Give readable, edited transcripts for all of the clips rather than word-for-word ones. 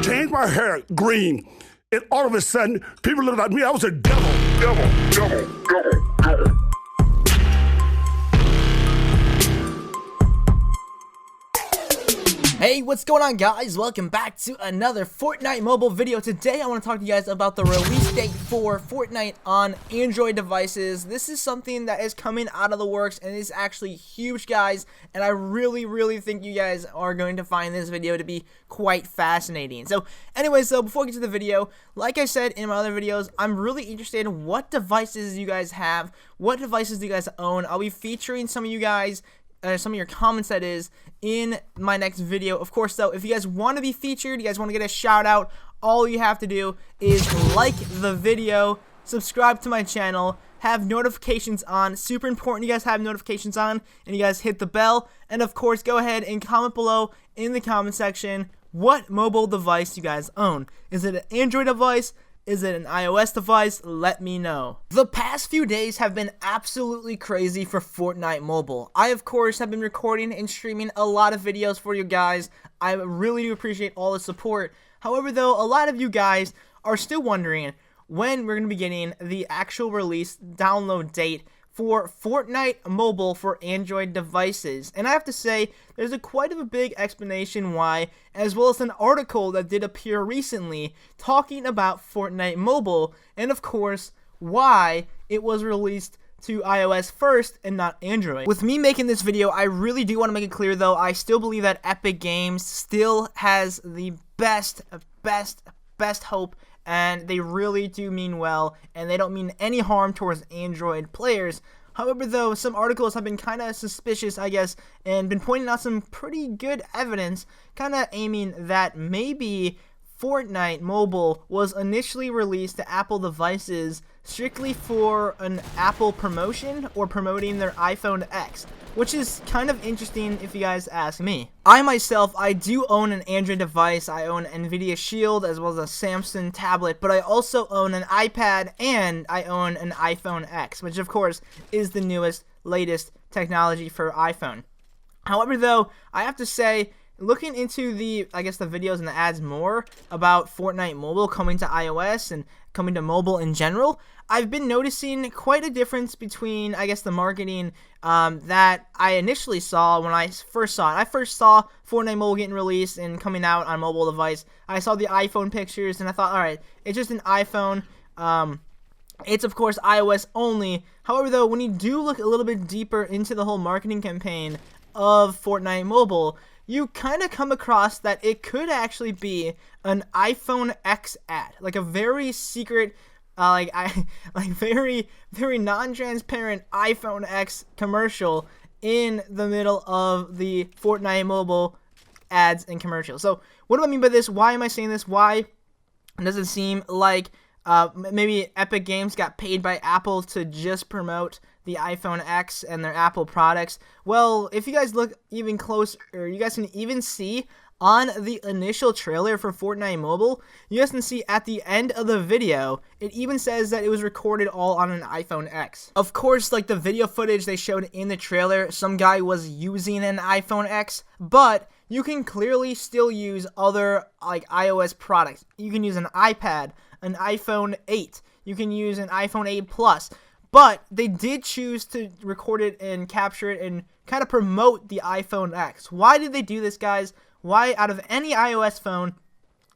changed my hair green, and all of a sudden, people looked at me. I was a devil. Hey, what's going on, guys? Welcome back to another Fortnite Mobile video. Today I want to talk to you guys about the release date for Fortnite on Android devices. This is something that is coming out of the works and is actually huge, guys, and I really think you guys are going to find this video to be quite fascinating. So anyways, before we get to the video, like I said in my other videos, I'm really interested in what devices you guys have, what devices do you guys own. I'll be featuring some of you guys, some of your comments, that is, in my next video. Of course, though, if you guys want to be featured, you guys want to get a shout out, all you have to do is like the video, subscribe to my channel, have notifications on. Super important you guys have notifications on, and you guys hit the bell, and of course go ahead and comment below in the comment section what mobile device you guys own. Is it an Android device? Is it an iOS device? Let me know. The past few days have been absolutely crazy for Fortnite Mobile. I, of course, have been recording and streaming a lot of videos for you guys. I really do appreciate all the support. However, though, a lot of you guys are still wondering when we're going to be getting the actual release download date for Fortnite Mobile for Android devices. And I have to say, there's quite of a big explanation why, as well as an article that did appear recently talking about Fortnite Mobile, and of course, why it was released to iOS first and not Android. With me making this video, I really do want to make it clear, though, I still believe that Epic Games still has the best hope, and they really do mean well, and they don't mean any harm towards Android players. However, though, some articles have been kind of suspicious, I guess, and been pointing out some pretty good evidence, kind of aiming that maybe Fortnite Mobile was initially released to Apple devices strictly for an Apple promotion or promoting their iPhone X, which is kind of interesting if you guys ask me. I myself, I do own an Android device. I own an Nvidia Shield as well as a Samsung tablet, but I also own an iPad and I own an iPhone X, which of course is the newest, latest technology for iPhone. However, though, I have to say, looking into the videos and the ads more about Fortnite Mobile coming to iOS and coming to mobile in general, I've been noticing quite a difference between, the marketing that I initially saw when I first saw it. I first saw Fortnite Mobile getting released and coming out on mobile device. I saw the iPhone pictures and I thought, alright, it's just an iPhone. It's, of course, iOS only. However, though, when you do look a little bit deeper into the whole marketing campaign of Fortnite Mobile, you kind of come across that it could actually be an iPhone X ad, like a very secret, very non-transparent iPhone X commercial in the middle of the Fortnite Mobile ads and commercials. So, what do I mean by this? Why am I saying this? Why does it seem like maybe Epic Games got paid by Apple to just promote the iPhone X and their Apple products? Well, if you guys look even closer, you guys can even see on the initial trailer for Fortnite Mobile, you guys can see at the end of the video, it even says that it was recorded all on an iPhone X. Of course, like the video footage they showed in the trailer, some guy was using an iPhone X, but you can clearly still use other iOS products. You can use an iPad, an iPhone 8, you can use an iPhone 8 Plus, but they did choose to record it and capture it and kind of promote the iPhone X. Why did they do this, guys? Why, out of any iOS phone,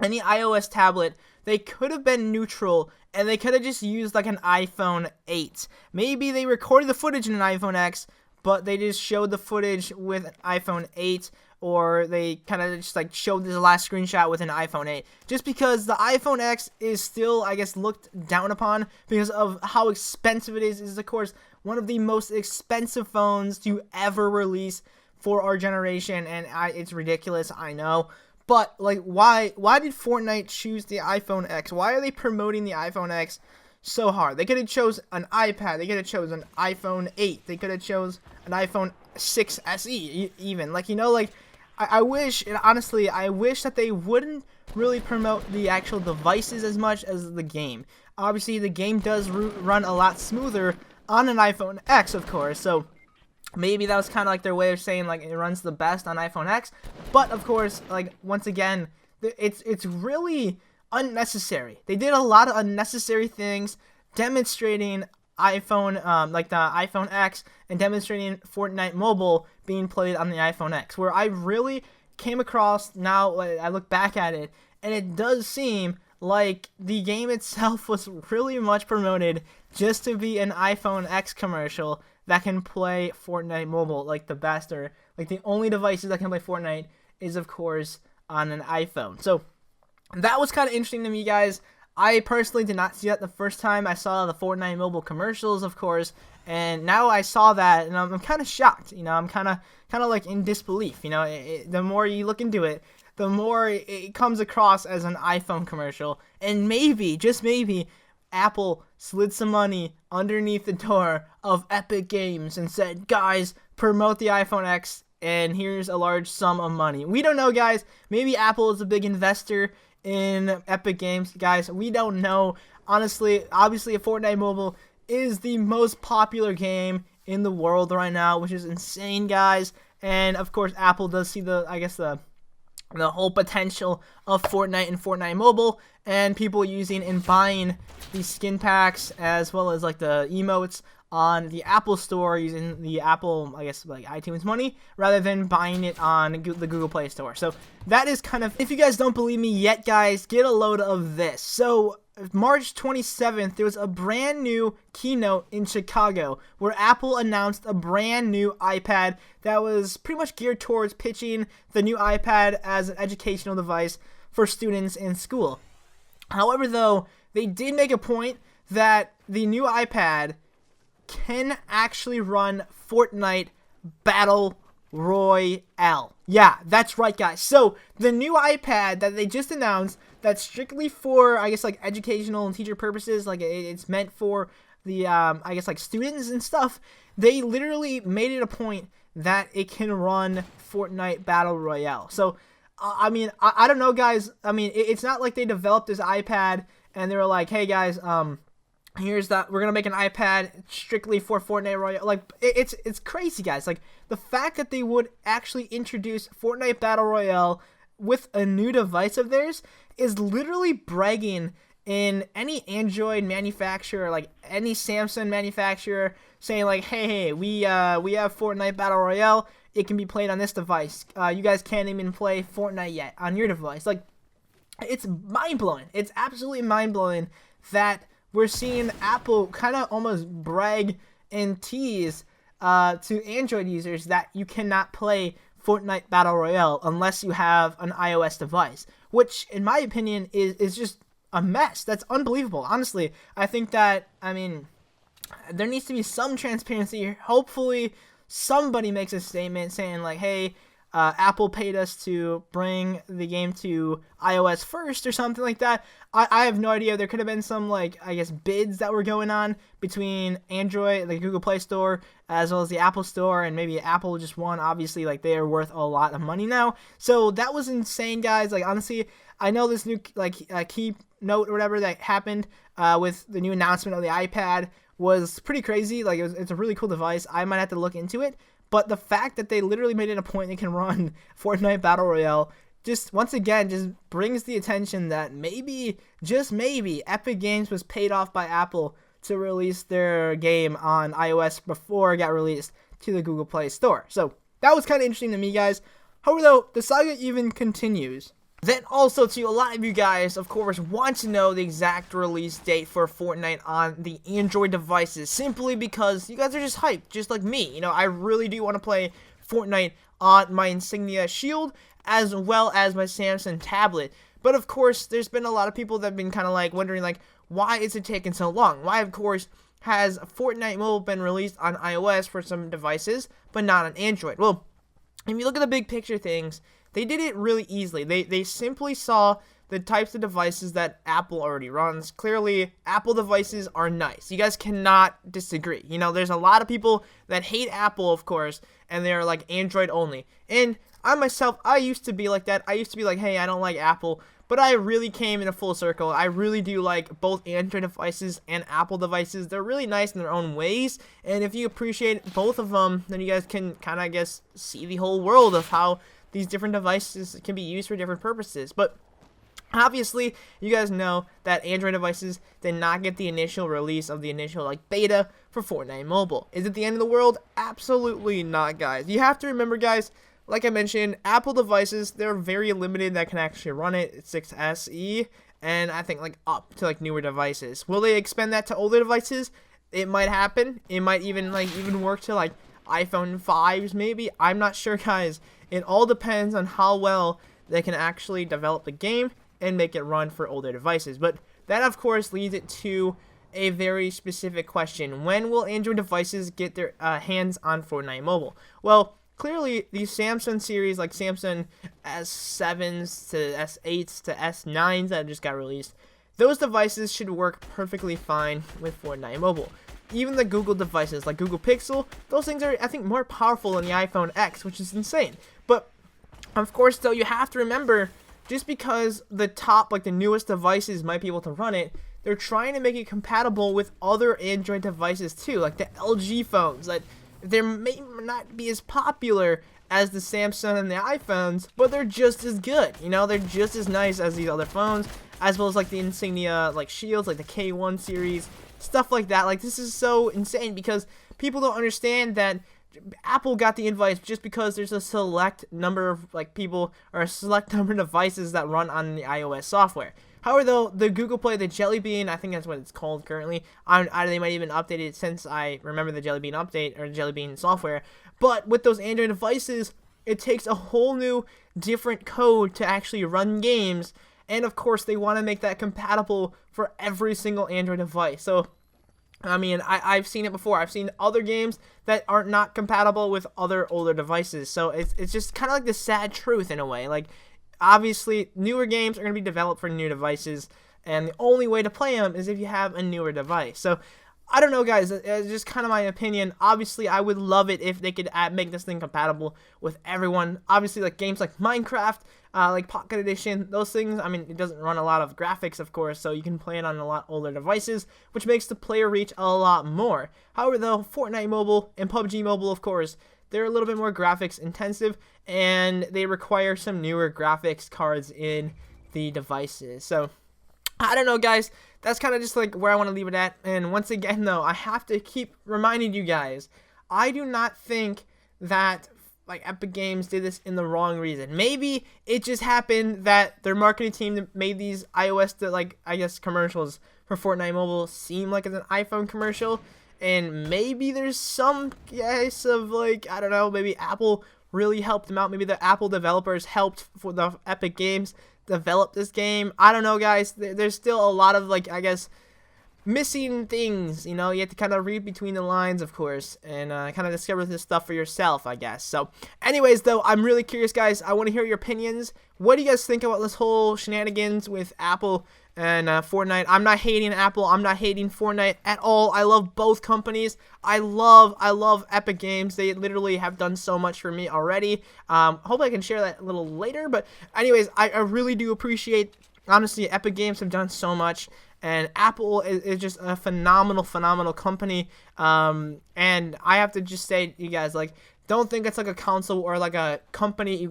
any iOS tablet, they could have been neutral and they could have just used like an iPhone 8. Maybe they recorded the footage in an iPhone X, but they just showed the footage with an iPhone 8, or they kind of just showed this last screenshot with an iPhone 8. Just because the iPhone X is still, looked down upon because of how expensive it is. It is, of course, one of the most expensive phones to ever release for our generation, and it's ridiculous, I know. But, why did Fortnite choose the iPhone X? Why are they promoting the iPhone X so hard? They could have chose an iPad, they could have chose an iPhone 8, they could have chose an iPhone 6 SE, even. I wish, and honestly, I wish that they wouldn't really promote the actual devices as much as the game. Obviously, the game does run a lot smoother on an iPhone X, of course, so maybe that was kind of their way of saying it runs the best on iPhone X. But of course, once again, it's really unnecessary. They did a lot of unnecessary things, demonstrating iPhone, like the iPhone X, and demonstrating Fortnite Mobile being played on the iPhone X, where I really came across, now I look back at it, and it does seem like the game itself was really much promoted just to be an iPhone X commercial that can play Fortnite Mobile like the best, or like the only devices that can play Fortnite is of course on an iPhone. So that was kind of interesting to me, guys. I personally did not see that the first time. I saw the Fortnite Mobile commercials, of course, and now I saw that, and I'm kind of shocked. You know, I'm kind of like in disbelief. You know, the more you look into it, the more it comes across as an iPhone commercial, and maybe, just maybe, Apple slid some money underneath the door of Epic Games and said, guys, promote the iPhone X, and here's a large sum of money. We don't know, guys. Maybe Apple is a big investor in Epic Games, guys. We don't know. Honestly, obviously, Fortnite Mobile is the most popular game in the world right now, which is insane, guys. And of course, Apple does see the whole potential of Fortnite and Fortnite Mobile, and people using and buying these skin packs as well as like the emotes on the Apple Store using the Apple, like iTunes money, rather than buying it on the Google Play Store. So that is kind of, if you guys don't believe me yet, guys, get a load of this. So March 27th, there was a brand new keynote in Chicago where Apple announced a brand new iPad that was pretty much geared towards pitching the new iPad as an educational device for students in school. However, though, they did make a point that the new iPad can actually run Fortnite Battle Royale. Yeah, that's right, guys. So the new iPad that they just announced, that's strictly for, I guess, like educational and teacher purposes, like it's meant for the I guess like students and stuff. They literally made it a point that it can run Fortnite Battle Royale. So I mean, I don't know, guys. I mean, it's not like they developed this iPad and they were like, hey guys, here's that, we're gonna make an iPad strictly for Fortnite Royale. Like, it's crazy, guys. Like, the fact that they would actually introduce Fortnite Battle Royale with a new device of theirs is literally bragging in any Android manufacturer, like any Samsung manufacturer, saying like, hey, we have Fortnite Battle Royale. It can be played on this device. You guys can't even play Fortnite yet on your device. Like, it's mind-blowing. It's absolutely mind-blowing that we're seeing Apple kind of almost brag and tease to Android users that you cannot play Fortnite Battle Royale unless you have an iOS device, which, in my opinion, is just a mess. That's unbelievable. Honestly, I think that, I mean, there needs to be some transparency here. Hopefully, somebody makes a statement saying like, hey, Apple paid us to bring the game to iOS first or something like that. I have no idea. There could have been some, like, I guess, bids that were going on between Android, the Google Play Store, as well as the Apple Store, and maybe Apple just won. Obviously, like, they are worth a lot of money now. So that was insane, guys. Like, honestly, I know this new, like, keynote or whatever that happened with the new announcement of the iPad was pretty crazy. Like, it's a really cool device. I might have to look into it. But the fact that they literally made it a point they can run Fortnite Battle Royale just, once again, just brings the attention that maybe, just maybe, Epic Games was paid off by Apple to release their game on iOS before it got released to the Google Play Store. So that was kind of interesting to me, guys. However, though, the saga even continues. Then also, to a lot of you guys, of course, want to know the exact release date for Fortnite on the Android devices, simply because you guys are just hyped, just like me. You know, I really do want to play Fortnite on my Insignia Shield, as well as my Samsung tablet. But of course, there's been a lot of people that have been kind of like wondering, like, why is it taking so long? Why, of course, has Fortnite Mobile been released on iOS for some devices, but not on Android? Well, if you look at the big picture things, they did it really easily. They simply saw the types of devices that Apple already runs. Clearly, Apple devices are nice. You guys cannot disagree. You know, there's a lot of people that hate Apple, of course, and they're like Android only. And I myself, I used to be like that. I used to be like, hey, I don't like Apple. But I really came in a full circle. I really do like both Android devices and Apple devices. They're really nice in their own ways. And if you appreciate both of them, then you guys can kind of, I guess, see the whole world of how these different devices can be used for different purposes. But obviously, you guys know that Android devices did not get the initial release of the initial like beta for Fortnite Mobile. Is it the end of the world? Absolutely not, guys. You have to remember, guys, like I mentioned, Apple devices, they're very limited that can actually run it. It's 6SE, and I think like up to like newer devices. Will they expand that to older devices? It might happen. It might even work to like iPhone 5s maybe. I'm not sure, guys. It all depends on how well they can actually develop the game and make it run for older devices. But that, of course, leads it to a very specific question. When will Android devices get their hands on Fortnite Mobile? Well, clearly, these Samsung series, like Samsung S7s to S8s to S9s that just got released, those devices should work perfectly fine with Fortnite Mobile. Even the Google devices, like Google Pixel, those things are, I think, more powerful than the iPhone X, which is insane. But, of course, though, you have to remember, just because the top, like the newest devices might be able to run it, they're trying to make it compatible with other Android devices too, like the LG phones. That they may not be as popular as the Samsung and the iPhones, but they're just as good. You know, they're just as nice as these other phones, as well as like the Insignia, like Shields, like the K1 series, stuff like that. Like, this is so insane because people don't understand that Apple got the invite just because there's a select number of like people or a select number of devices that run on the iOS software. However, though, the Google Play, the Jelly Bean, I think that's what it's called currently. They might even update it since I remember the Jelly Bean update or Jelly Bean software. But with those Android devices, it takes a whole new different code to actually run games. And of course, they want to make that compatible for every single Android device. So, I mean, I've seen it before. I've seen other games that are not compatible with other older devices. So it's just kind of like the sad truth in a way. Like, obviously, newer games are going to be developed for new devices, and the only way to play them is if you have a newer device. So, I don't know, guys. It's just kind of my opinion. Obviously, I would love it if they could make this thing compatible with everyone. Obviously, like games like Minecraft, like Pocket Edition, those things, I mean, it doesn't run a lot of graphics, of course, so you can play it on a lot older devices, which makes the player reach a lot more. However, though, Fortnite Mobile and PUBG Mobile, of course, they're a little bit more graphics intensive, and they require some newer graphics cards in the devices. So, I don't know, guys. That's kind of just like where I want to leave it at. And once again, though, I have to keep reminding you guys, I do not think that like Epic Games did this in the wrong reason. Maybe it just happened that their marketing team made these iOS like I guess commercials for Fortnite Mobile seem like it's an iPhone commercial, and maybe there's some case of like, I don't know, maybe Apple really helped them out. Maybe the Apple developers helped for the Epic Games develop this game. I don't know, guys. There's still a lot of like, I guess, missing things, you know. You have to kind of read between the lines, of course, and kind of discover this stuff for yourself, I guess. So anyways, though, I'm really curious, guys. I want to hear your opinions. What do you guys think about this whole shenanigans with Apple and Fortnite? I'm not hating Apple. I'm not hating Fortnite at all. I love both companies. I love Epic Games. They literally have done so much for me already. Hope I can share that a little later. But anyways, I really do appreciate, honestly, Epic Games have done so much. And Apple is just a phenomenal company. And I have to just say, you guys, like, don't think it's like a console or like a company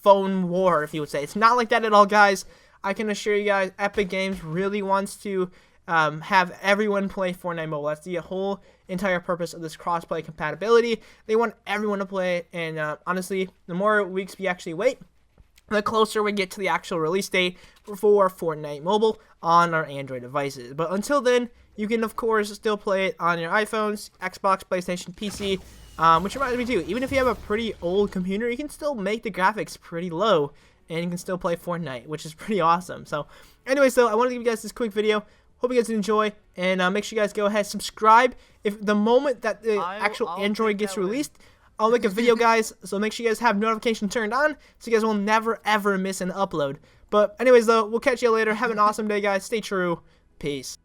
phone war, if you would say. It's not like that at all, guys. I can assure you guys, Epic Games really wants to have everyone play Fortnite Mobile. That's the whole entire purpose of this cross-play compatibility. They want everyone to play it. And honestly, the more weeks we actually wait, the closer we get to the actual release date for Fortnite Mobile on our Android devices. But until then, you can, of course, still play it on your iPhones, Xbox, PlayStation, PC, which reminds me, too, even if you have a pretty old computer, you can still make the graphics pretty low, and you can still play Fortnite, which is pretty awesome. So, anyways, though, I want to give you guys this quick video. Hope you guys enjoy, and make sure you guys go ahead and subscribe. If the moment that the actual Android gets released, I'll make a video, guys, so make sure you guys have notifications turned on so you guys will never, ever miss an upload. But anyways, though, we'll catch you later. Have an awesome day, guys. Stay true. Peace.